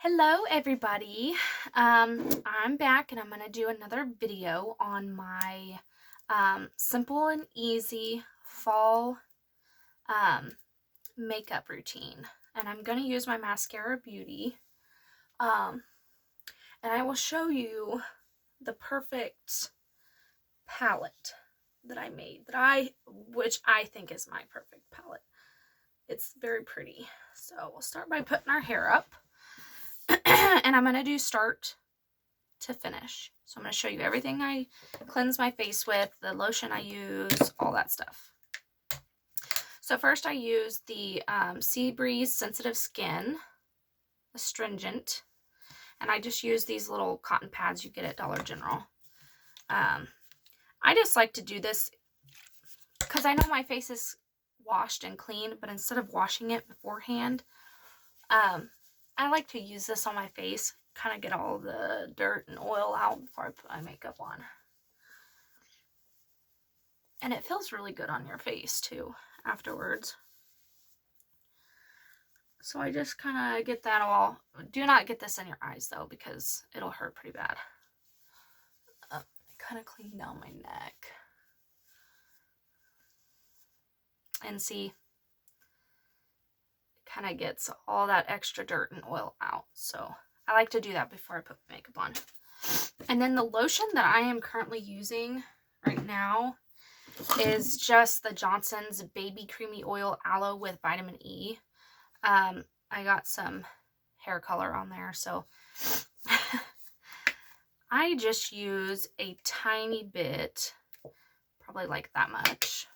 Hello everybody. I'm back and I'm going to do another video on my simple and easy fall makeup routine. And I'm going to use my Mascara Beauty. And I will show you the perfect palette that I made, which I think is my perfect palette. It's very pretty. So we'll start by putting our hair up. And I'm going to do start to finish. So I'm going to show you everything I cleanse my face with, the lotion I use, all that stuff. So first I use the Sea Breeze Sensitive Skin Astringent. And I just use these little cotton pads you get at Dollar General. I just like to do this because I know my face is washed and clean, but instead of washing it beforehand, I like to use this on my face, kind of get all the dirt and oil out before I put my makeup on. And it feels really good on your face too afterwards. So I just kind of get that all. Do not get this in your eyes though, because it'll hurt pretty bad. I kind of clean down my neck. And see, kind of gets all that extra dirt and oil out. So I like to do that before I put makeup on. And then the lotion that I am currently using right now is just the Johnson's Baby Creamy Oil Aloe with Vitamin E. I got some hair color on there, so I just use a tiny bit, probably like that much.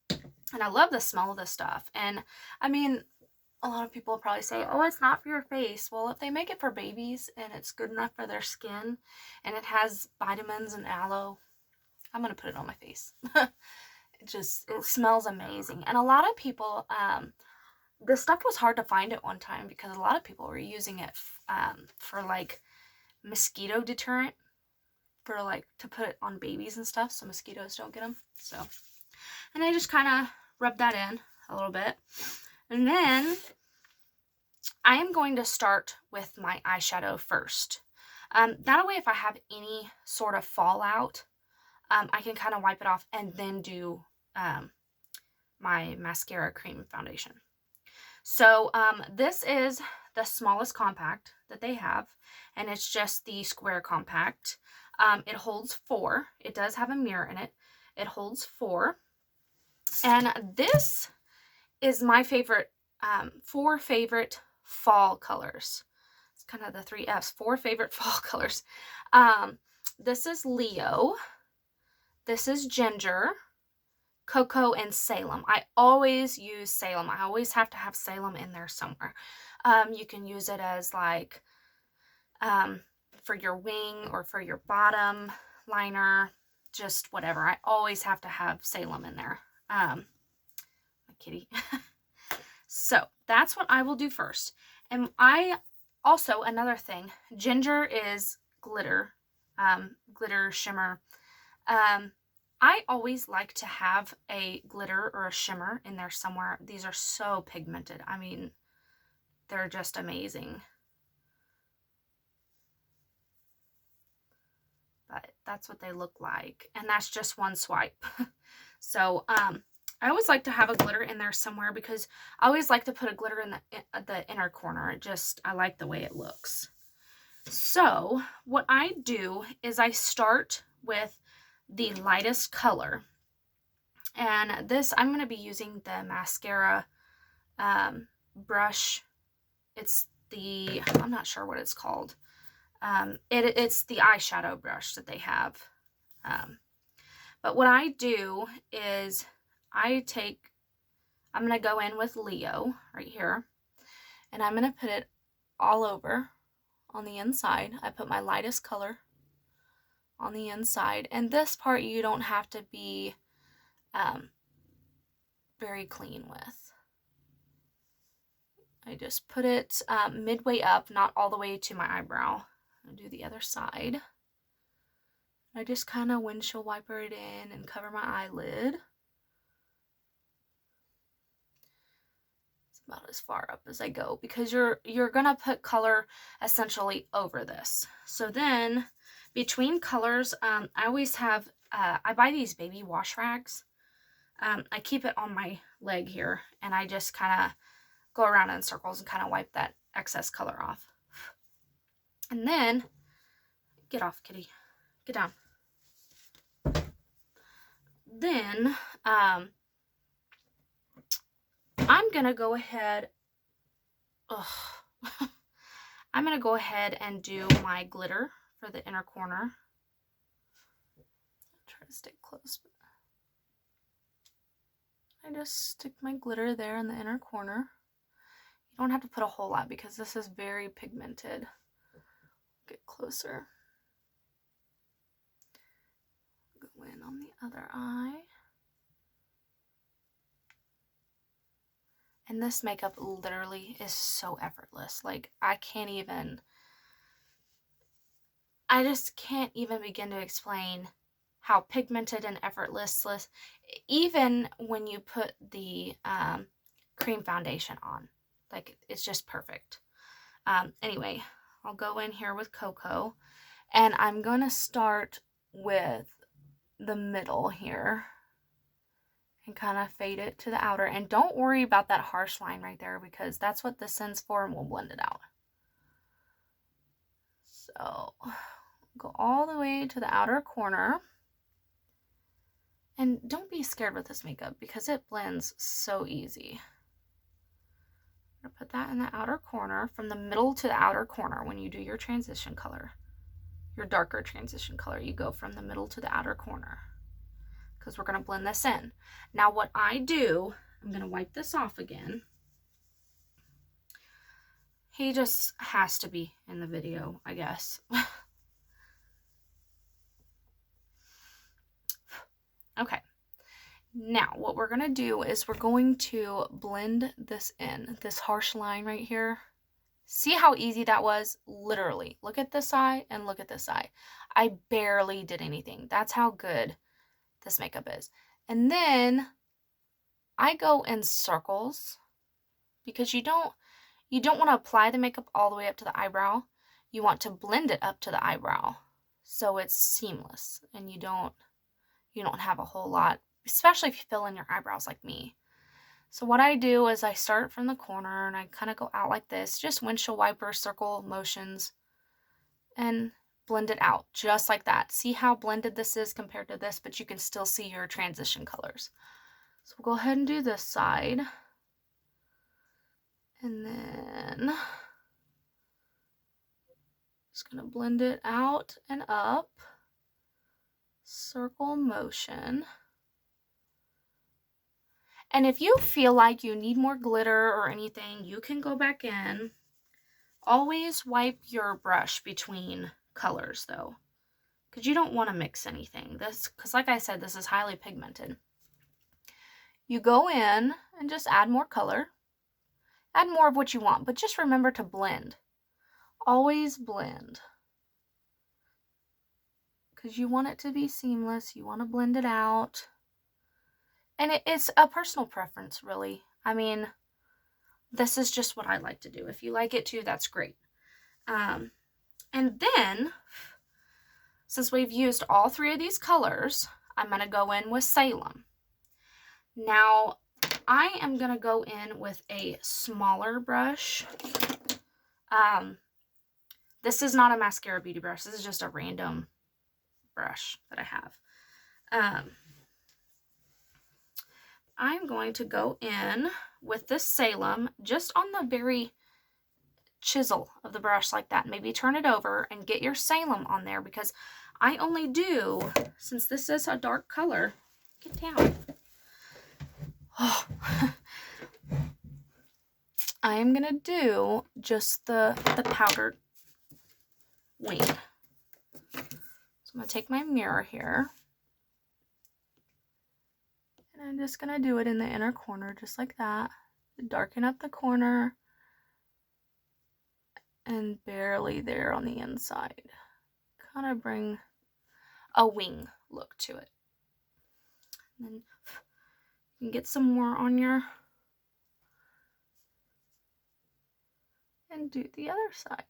And I love the smell of this stuff. And I mean, a lot of people probably say, oh, it's not for your face. Well, if they make it for babies and it's good enough for their skin and it has vitamins and aloe, I'm going to put it on my face. It smells amazing. And a lot of people, this stuff was hard to find at one time because a lot of people were using it for like mosquito deterrent, for like to put on babies and stuff so mosquitoes don't get them. So, and I just kind of rub that in a little bit. And then I am going to start with my eyeshadow first. That way, if I have any sort of fallout, I can kind of wipe it off and then do my mascara cream foundation. So this is the smallest compact that they have, and it's just the square compact. It holds 4. It does have a mirror in it. It holds 4. And this is my favorite, 4 favorite fall colors. It's kind of the 3 Fs, 4 favorite fall colors. This is Leo. This is Ginger, Cocoa, and Salem. I always use Salem. I always have to have Salem in there somewhere. You can use it as like for your wing or for your bottom liner, just whatever. I always have to have Salem in there. My kitty. So that's what I will do first. And I also, another thing, Ginger is glitter, glitter shimmer. I always like to have a glitter or a shimmer in there somewhere. These are so pigmented. I mean, they're just amazing. But that's what they look like. And that's just one swipe. So, I always like to have a glitter in there somewhere because I always like to put a glitter in the inner corner. I like the way it looks. So what I do is I start with the lightest color. And this, I'm going to be using the mascara brush. It's the, I'm not sure what it's called. It's the eyeshadow brush that they have. But what I do is I'm going to go in with Leo right here, and I'm going to put it all over on the inside. I put my lightest color on the inside, and this part you don't have to be very clean with. I just put it midway up, not all the way to my eyebrow. I'll do the other side. I just kind of windshield wiper it in and cover my eyelid. about as far up as I go, because you're gonna put color essentially over this. So then between colors, I always have, I buy these baby wash rags. I keep it on my leg here, and I just kind of go around in circles and kind of wipe that excess color off. And then, get off, kitty, get down. Then, I'm gonna go ahead, I'm gonna go ahead and do my glitter for the inner corner. Try to stay close, but I just stick my glitter there in the inner corner. You don't have to put a whole lot because this is very pigmented. Get closer. Go in on the other eye. And this makeup literally is so effortless. Like, I just can't even begin to explain how pigmented and effortless, even when you put the cream foundation on. Like, it's just perfect. Anyway, I'll go in here with Cocoa, and I'm going to start with the middle here and kind of fade it to the outer. And don't worry about that harsh line right there, because that's what this sends for, and we'll blend it out. So go all the way to the outer corner. And don't be scared with this makeup because it blends so easy. I'm going to put that in the outer corner, from the middle to the outer corner. When you do your transition color, your darker transition color, you go from the middle to the outer corner, because we're going to blend this in. Now what I do, I'm going to wipe this off again. He just has to be in the video, I guess. Okay. Now what we're going to do is we're going to blend this in, this harsh line right here. See how easy that was? Literally. Look at this eye and look at this eye. I barely did anything. That's how good this makeup is. And then I go in circles, because you don't want to apply the makeup all the way up to the eyebrow. You want to blend it up to the eyebrow so it's seamless and you don't have a whole lot, especially if you fill in your eyebrows like me. So what I do is I start from the corner and I kind of go out like this, just windshield wiper circle motions, and blend it out just like that. See how blended this is compared to this, but you can still see your transition colors. So we'll go ahead and do this side. And then just going to blend it out and up. Circle motion. And if you feel like you need more glitter or anything, you can go back in. Always wipe your brush between colors though, because you don't want to mix anything. Because like I said, this is highly pigmented. You go in and just add more color. Add more of what you want, but just remember to blend. Always blend. Because you want it to be seamless. You want to blend it out. And it's a personal preference, really. I mean, this is just what I like to do. If you like it too, that's great. And then, since we've used all three of these colors, I'm going to go in with Salem. Now, I am going to go in with a smaller brush. This is not a mascara beauty brush. This is just a random brush that I have. I'm going to go in with this Salem just on the very chisel of the brush like that. Maybe turn it over and get your Salem on there, because I only do, since this is a dark color, get down. Oh. I am going to do just the powdered wing. So I'm going to take my mirror here. And I'm just going to do it in the inner corner just like that. Darken up the corner. And barely there on the inside. Kind of bring a wing look to it. And then you can get some more on your And do the other side.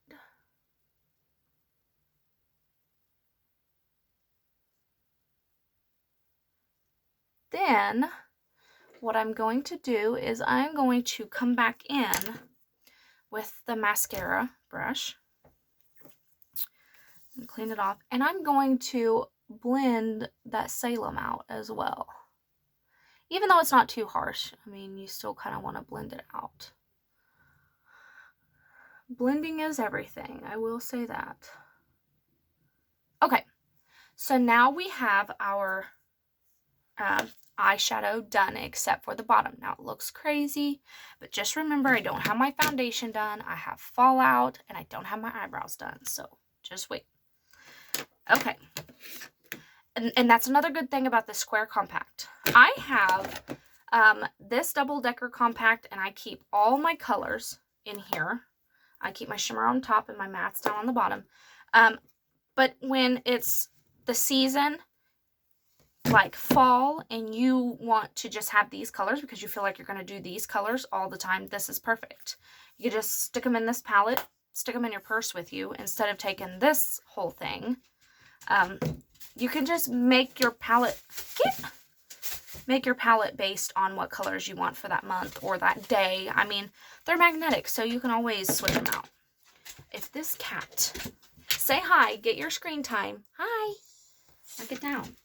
Then what I'm going to do is I'm going to come back in with the mascara brush and clean it off. And I'm going to blend that Salem out as well. Even though it's not too harsh, I mean, you still kind of want to blend it out. Blending is everything, I will say that. Okay, so now we have our eyeshadow done except for the bottom. Now it looks crazy, but just remember I don't have my foundation done, I have fallout, and I don't have my eyebrows done, so just wait. Okay, and that's another good thing about the square compact. I have this double-decker compact, and I keep all my colors in here. I keep my shimmer on top and my mattes down on the bottom. But when it's the season, like fall, and you want to just have these colors because you feel like you're going to do these colors all the time, this is perfect. You can just stick them in this palette, stick them in your purse with you instead of taking this whole thing. You can just make your palette based on what colors you want for that month or that day. I mean, they're magnetic, so you can always switch them out. If this cat, say hi, get your screen time. Hi. Now get down.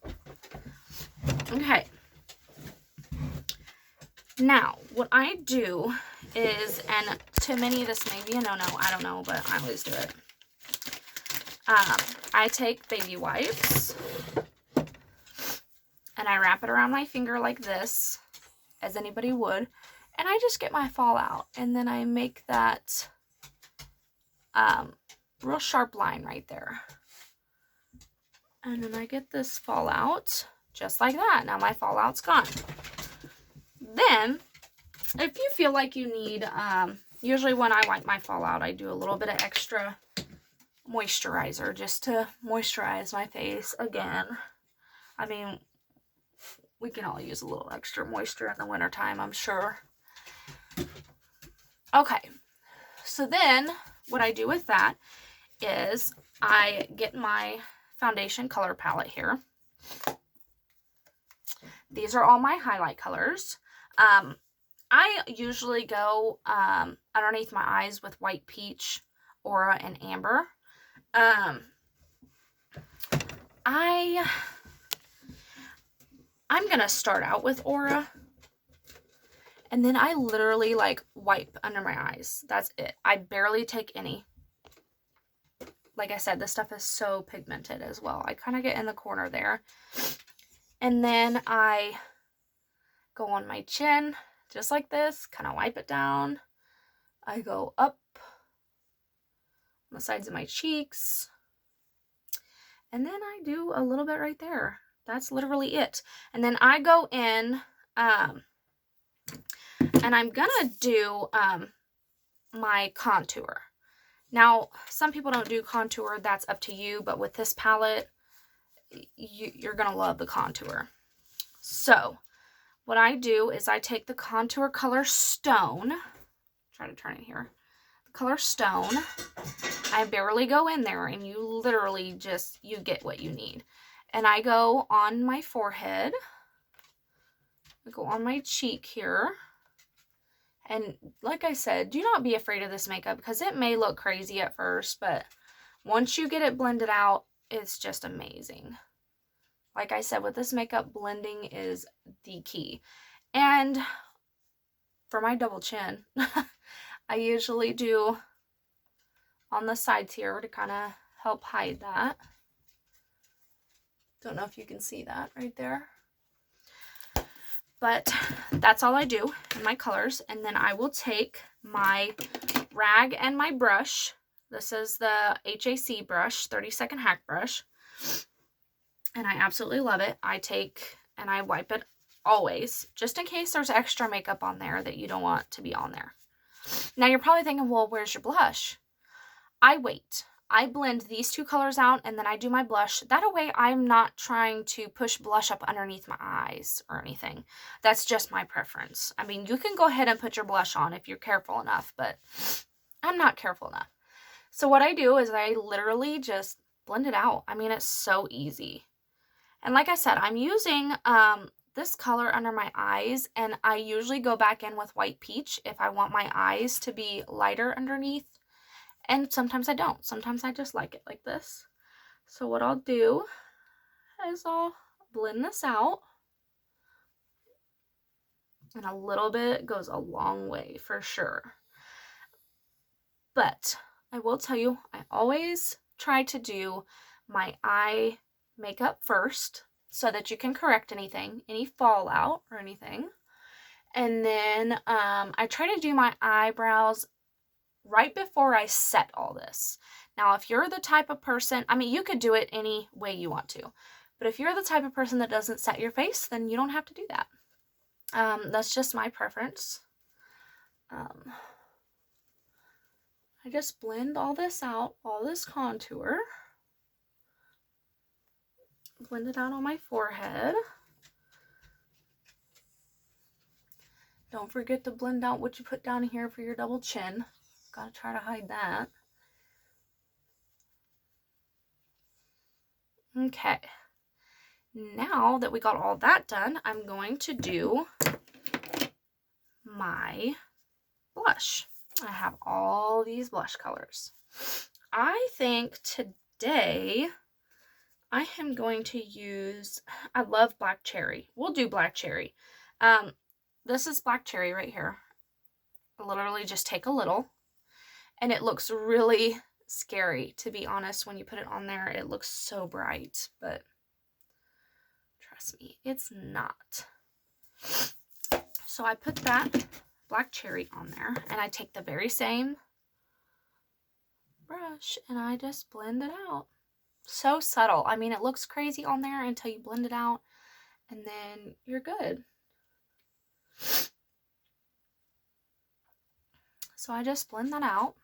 Okay. Now, what I do is, and to many this may be a no-no, I don't know, but I always do it. I take baby wipes and I wrap it around my finger like this, as anybody would, and I just get my fallout, and then I make that real sharp line right there. And then I get this fallout just like that. Now my fallout's gone. Then, if you feel like you need, usually when I wipe my fallout, I do a little bit of extra moisturizer just to moisturize my face again. I mean, we can all use a little extra moisture in the wintertime, I'm sure. Okay, so then what I do with that is I get my foundation color palette here. These are all my highlight colors. I usually go underneath my eyes with White Peach, Aura, and Amber. I'm gonna start out with Aura, and then I literally like wipe under my eyes. That's it. I barely take any. Like I said, this stuff is so pigmented as well. I kind of get in the corner there, and then I go on my chin just like this, kind of wipe it down. I go up on the sides of my cheeks, and then I do a little bit right there. That's literally it. And then I go in, and I'm gonna do my contour. Now, some people don't do contour, that's up to you, but with this palette, you're gonna love the contour. So, what I do is I take the contour color Stone, try to turn it here, the color Stone, I barely go in there, and you literally just, you get what you need. And I go on my forehead, I go on my cheek here, and like I said, do not be afraid of this makeup because it may look crazy at first, but once you get it blended out, it's just amazing. Like I said, with this makeup, blending is the key. And for my double chin, I usually do on the sides here to kind of help hide that. Don't know if you can see that right there. But that's all I do in my colors. And then I will take my rag and my brush. This is the HAC brush, 30-second hack brush. And I absolutely love it. I take and I wipe it always, just in case there's extra makeup on there that you don't want to be on there. Now you're probably thinking, well, where's your blush? I wait. I blend these two colors out and then I do my blush. That way I'm not trying to push blush up underneath my eyes or anything. That's just my preference. I mean, you can go ahead and put your blush on if you're careful enough, but I'm not careful enough. So what I do is I literally just blend it out. I mean, it's so easy. And like I said, I'm using this color under my eyes, and I usually go back in with white peach if I want my eyes to be lighter underneath. And sometimes I don't. Sometimes I just like it like this. So what I'll do is I'll blend this out. And a little bit goes a long way for sure. But I will tell you, I always try to do my eye makeup first so that you can correct anything, any fallout or anything. And then I try to do my eyebrows right before I set all this. Now, if you're the type of person, I mean, you could do it any way you want to. But if you're the type of person that doesn't set your face, then you don't have to do that. That's just my preference. I just blend all this out, all this contour. Blend it out on my forehead. Don't forget to blend out what you put down here for your double chin. Gotta try to hide that. Okay. Now that we got all that done, I'm going to do my blush. I have all these blush colors. I think today I am going to use, I love black cherry. We'll do black cherry. This is black cherry right here. Literally just take a little, and it looks really scary, to be honest. When you put it on there, it looks so bright, but trust me, it's not. So I put that black cherry on there, and I take the very same brush and I just blend it out. So subtle. I mean, it looks crazy on there until you blend it out, and then you're good. So I just blend that out.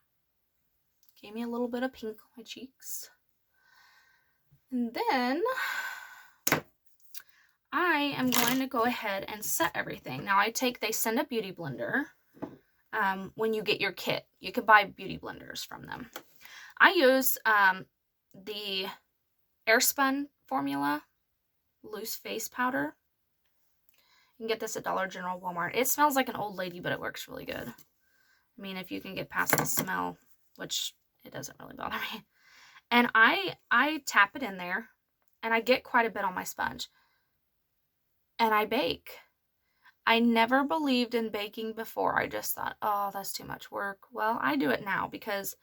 Gave me a little bit of pink on my cheeks. And then I am going to go ahead and set everything. Now they send a beauty blender when you get your kit. You can buy beauty blenders from them. I use the Airspun formula loose face powder. You can get this at Dollar General, Walmart. It smells like an old lady, but it works really good. I mean, if you can get past the smell, which it doesn't really bother me. And I tap it in there, and I get quite a bit on my sponge. And I bake. I never believed in baking before. I just thought, oh, that's too much work. Well, I do it now because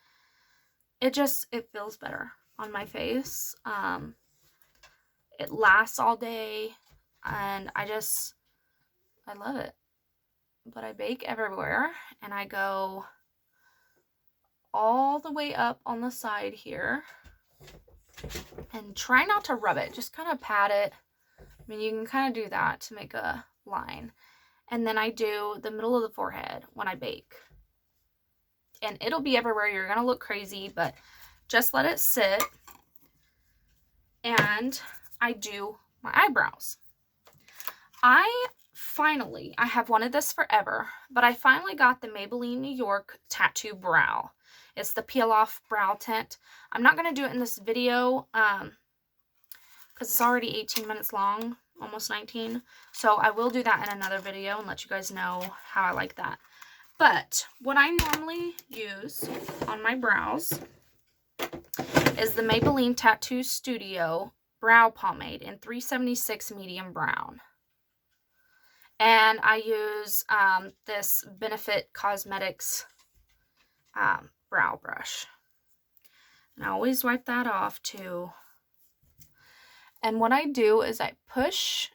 it feels better on my face. It lasts all day, and I love it. But I bake everywhere, and I go all the way up on the side here, and try not to rub it. Just kind of pat it. I mean, you can kind of do that to make a line. And then I do the middle of the forehead when I bake. And it'll be everywhere. You're going to look crazy, but just let it sit. And I do my eyebrows. I have wanted this forever, but I finally got the Maybelline New York Tattoo Brow. It's the peel off brow tint. I'm not going to do it in this video because it's already 18 minutes long, almost 19. So I will do that in another video and let you guys know how I like that. But what I normally use on my brows is the Maybelline Tattoo Studio Brow Pomade in 376 Medium Brown. And I use this Benefit Cosmetics brow brush. And I always wipe that off too. And what I do is I push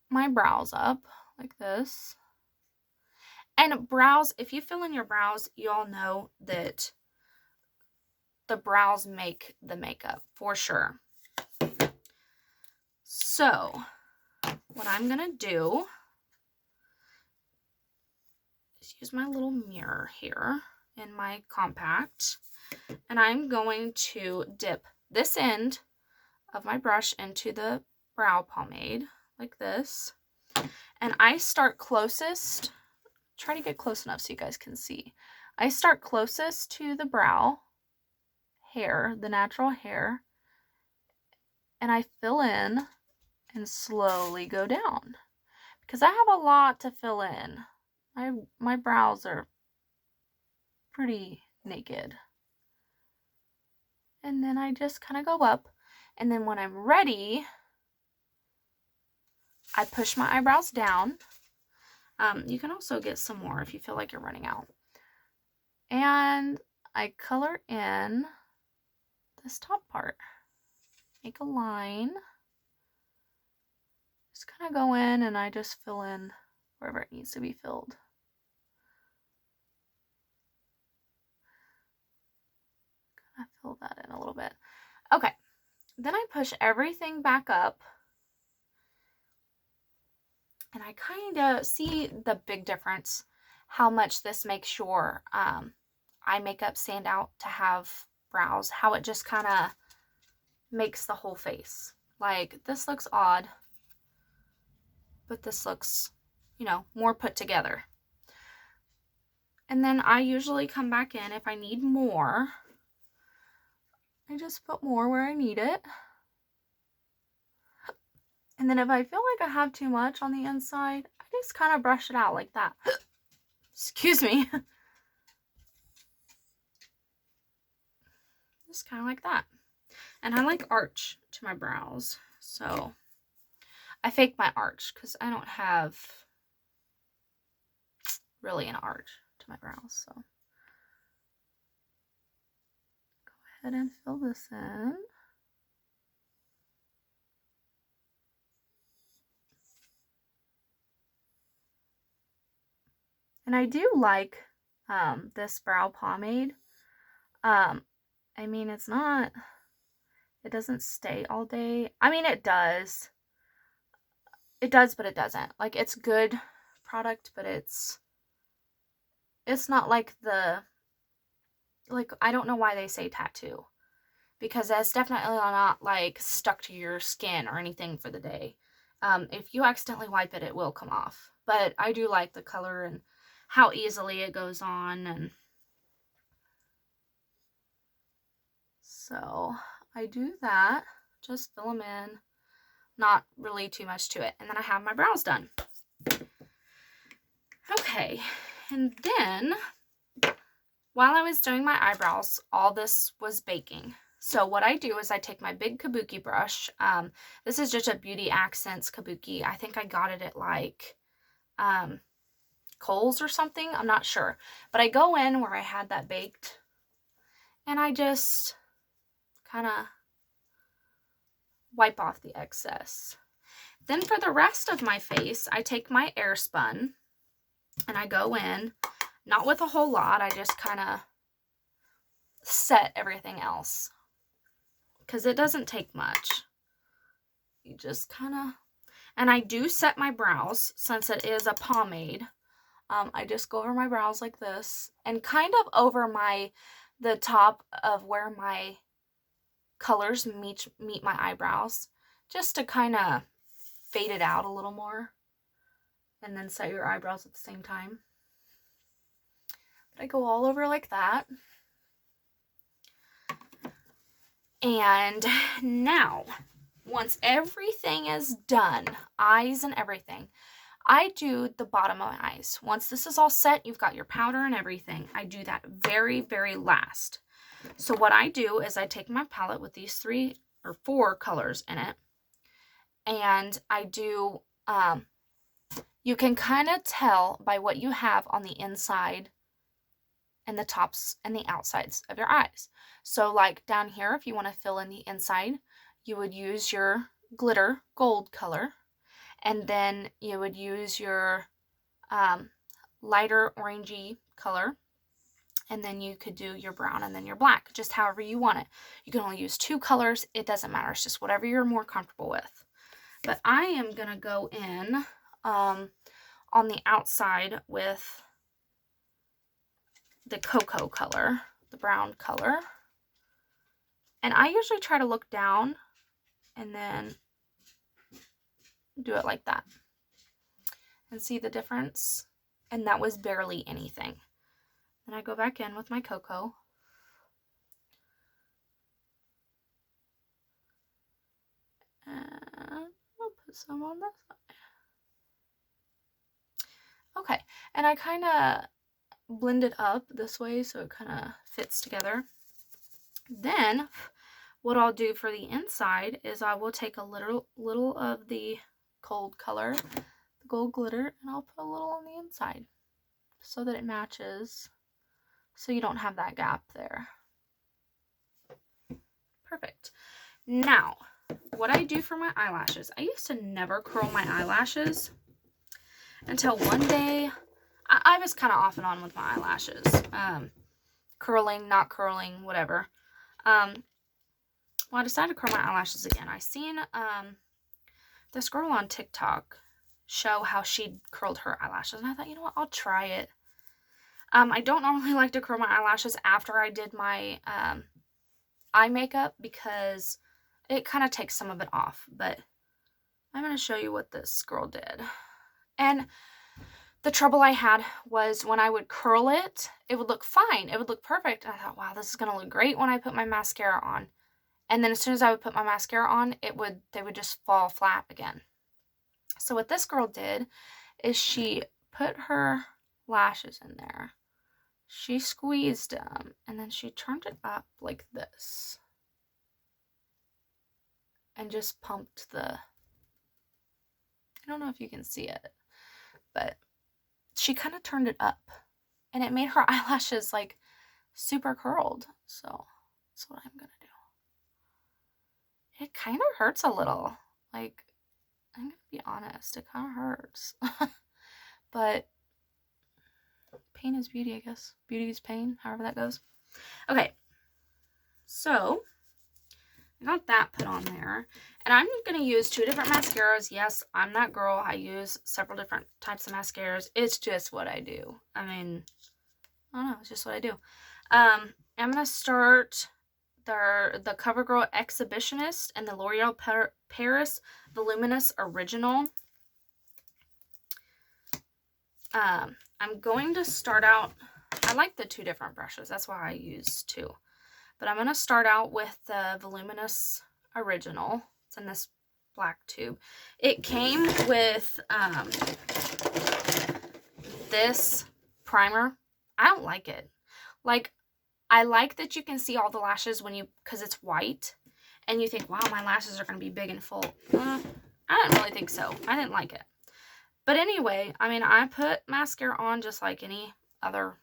my brows up like this. And brows, if you fill in your brows, you all know that the brows make the makeup for sure. So what I'm going to do is use my little mirror here in my compact, and I'm going to dip this end of my brush into the brow pomade like this, and I start closest. Try to get close enough so you guys can see. I start closest to the brow hair, the natural hair, and I fill in and slowly go down because I have a lot to fill in. My brows are pretty naked. And then I just kind of go up, and then when I'm ready, I push my eyebrows down. You can also get some more if you feel like you're running out. And I color in this top part. Make a line. Just kind of go in and I just fill in wherever it needs to be filled. I fill that in a little bit. Okay, then I push everything back up. And I kind of see the big difference, how much this makes your eye makeup stand out to have brows, how it just kind of makes the whole face. Like, this looks odd, but this looks, you know, more put together. And then I usually come back in if I need more. I just put more where I need it. And then if I feel like I have too much on the inside, I just kind of brush it out like that. Excuse me. Just kind of like that. And I like arch to my brows, so I fake my arch because I don't have really an arch to my brows. So go ahead and fill this in. And I do like this brow pomade. I mean, it doesn't stay all day. I mean, it does. It does, but it doesn't. Like, it's good product, but it's not like I don't know why they say tattoo. Because that's definitely not, like, stuck to your skin or anything for the day. If you accidentally wipe it, it will come off. But I do like the color and how easily it goes on. And so I do that. Just fill them in. Not really too much to it. And then I have my brows done. Okay. And then, while I was doing my eyebrows, all this was baking. So what I do is I take my big kabuki brush. This is just a Beauty Accents kabuki. I think I got it at like Kohl's or something. I'm not sure. But I go in where I had that baked. And I just kind of wipe off the excess. Then for the rest of my face, I take my Airspun. And I go in. Not with a whole lot. I just kind of set everything else. Because it doesn't take much. You just kind of... And I do set my brows, since it is a pomade. I just go over my brows like this. And kind of over the top of where my colors meet my eyebrows. Just to kind of fade it out a little more. And then set your eyebrows at the same time. But I go all over like that. And now, once everything is done, eyes and everything, I do the bottom of my eyes. Once this is all set, you've got your powder and everything. I do that very, very last. So what I do is I take my palette with these 3 or 4 colors in it. And I do, you can kind of tell by what you have on the inside and the tops and the outsides of your eyes. So like down here, if you want to fill in the inside, you would use your glitter gold color. And then you would use your lighter orangey color. And then you could do your brown and then your black, just however you want it. You can only use 2 colors. It doesn't matter. It's just whatever you're more comfortable with. But I am going to go in on the outside with the cocoa color, the brown color. And I usually try to look down and then do it like that. And see the difference? And that was barely anything. Then I go back in with my cocoa. And I'll put some on this side. Okay, and I kind of blend it up this way so it kind of fits together. Then what I'll do for the inside is I will take a little of the gold color, the gold glitter, and I'll put a little on the inside so that it matches, so you don't have that gap there. Perfect. Now, what I do for my eyelashes, I used to never curl my eyelashes until one day. I was kind of off and on with my eyelashes. Curling, not curling, whatever. Well, I decided to curl my eyelashes again. I seen this girl on TikTok show how she curled her eyelashes, and I thought, you know what, I'll try it. I don't normally like to curl my eyelashes after I did my eye makeup because it kind of takes some of it off, but I'm going to show you what this girl did. And the trouble I had was when I would curl it, it would look fine. It would look perfect. And I thought, wow, this is going to look great when I put my mascara on. And then as soon as I would put my mascara on, they would just fall flat again. So what this girl did is she put her lashes in there. She squeezed them, and then she turned it up like this. And just pumped I don't know if you can see it, but she kind of turned it up. And it made her eyelashes like super curled. So that's what I'm going to do. It kind of hurts a little. Like, I'm going to be honest. It kind of hurts. But pain is beauty, I guess. Beauty is pain, however that goes. Okay. So, I got that put on there. And I'm going to use 2 different mascaras. Yes, I'm that girl. I use several different types of mascaras. It's just what I do. I mean, I don't know. It's just what I do. I'm going to start the CoverGirl Exhibitionist and the L'Oreal Paris Voluminous Original. I'm going to start out, I like the 2 different brushes. That's why I use 2. But I'm going to start out with the Voluminous Original. It's in this black tube. It came with this primer. I don't like it. Like, I like that you can see all the lashes because it's white. And you think, wow, my lashes are going to be big and full. I didn't really think so. I didn't like it. But anyway, I mean, I put mascara on just like any other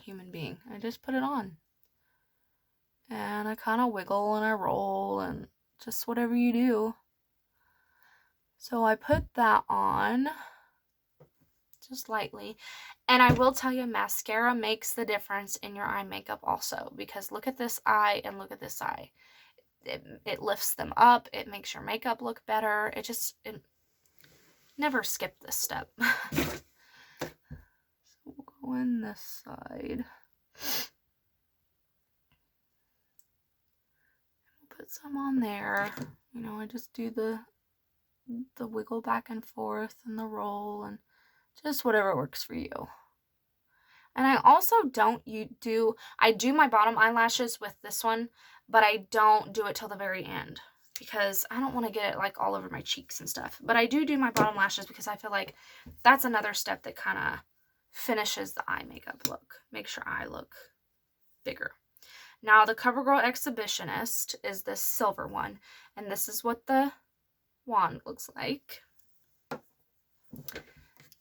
human being. I just put it on. And I kind of wiggle and I roll and just whatever you do. So I put that on just lightly. And I will tell you, mascara makes the difference in your eye makeup also. Because look at this eye and look at this eye. It lifts them up. It makes your makeup look better. Never skip this step. So we'll go in this side. We'll put some on there. You know, I just do the wiggle back and forth and the roll and just whatever works for you. And I also I do my bottom eyelashes with this one, but I don't do it till the very end. Because I don't want to get it like all over my cheeks and stuff. But I do my bottom lashes because I feel like that's another step that kind of finishes the eye makeup look. Makes your eye look bigger. Now the CoverGirl Exhibitionist is this silver one. And this is what the wand looks like.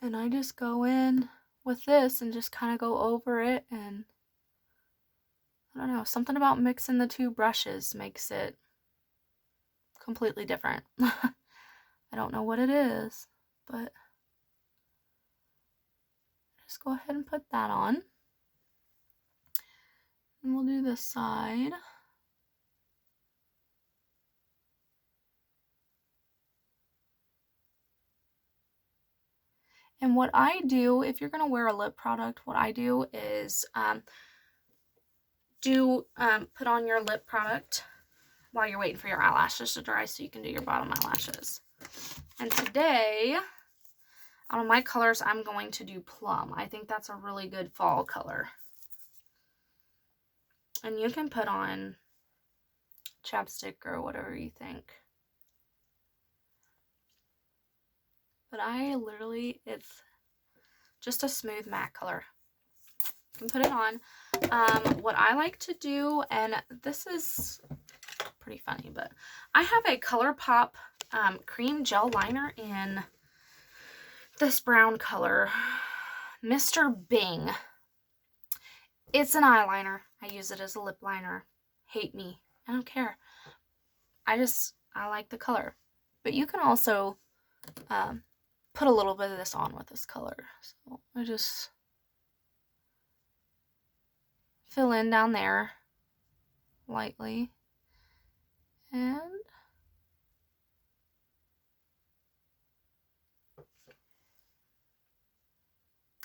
And I just go in with this and just kind of go over it. And I don't know, something about mixing the 2 brushes makes it completely different. I don't know what it is, but just go ahead and put that on. And we'll do this side. And what I do, if you're going to wear a lip product, what I do is put on your lip product while you're waiting for your eyelashes to dry so you can do your bottom eyelashes. And today, out of my colors, I'm going to do Plum. I think that's a really good fall color. And you can put on chapstick or whatever you think. But I literally, it's just a smooth matte color. You can put it on. What I like to do, and this is pretty funny, but I have a ColourPop cream gel liner in this brown color, Mr. Bing. It's an eyeliner. I use it as a lip liner. Hate me. I don't care. I like the color. But you can also put a little bit of this on with this color. So I just fill in down there lightly. And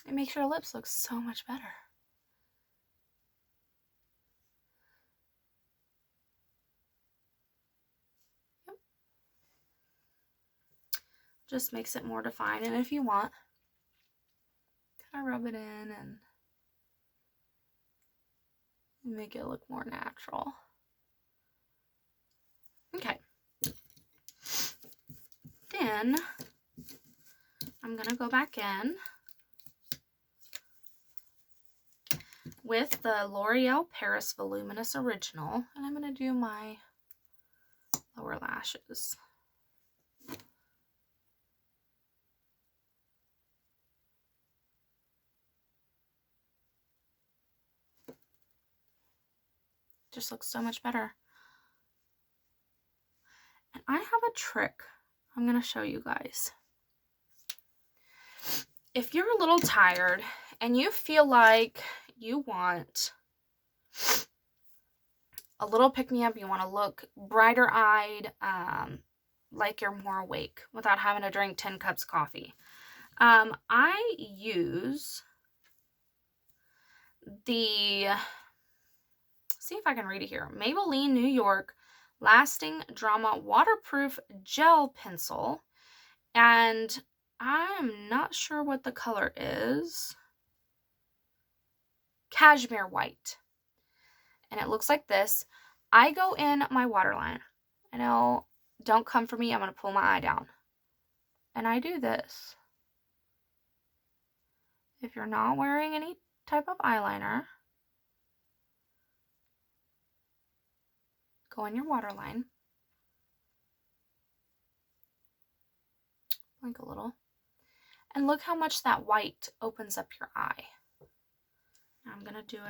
it makes your lips look so much better. Yep. Just makes it more defined. And if you want, kind of rub it in and make it look more natural. Okay. Then I'm going to go back in with the L'Oreal Paris Voluminous Original, and I'm going to do my lower lashes. Just looks so much better. And I have a trick I'm going to show you guys. If you're a little tired and you feel like you want a little pick-me-up, you want to look brighter-eyed, like you're more awake without having to drink 10 cups of coffee, I use the, see if I can read it here, Maybelline New York Lasting Drama Waterproof Gel Pencil, and I'm not sure what the color is. Cashmere White. And it looks like this. I go in my waterline. I know, don't come for me. I'm going to pull my eye down. And I do this. If you're not wearing any type of eyeliner, go in your waterline. Blink a little. And look how much that white opens up your eye. Now I'm going to do it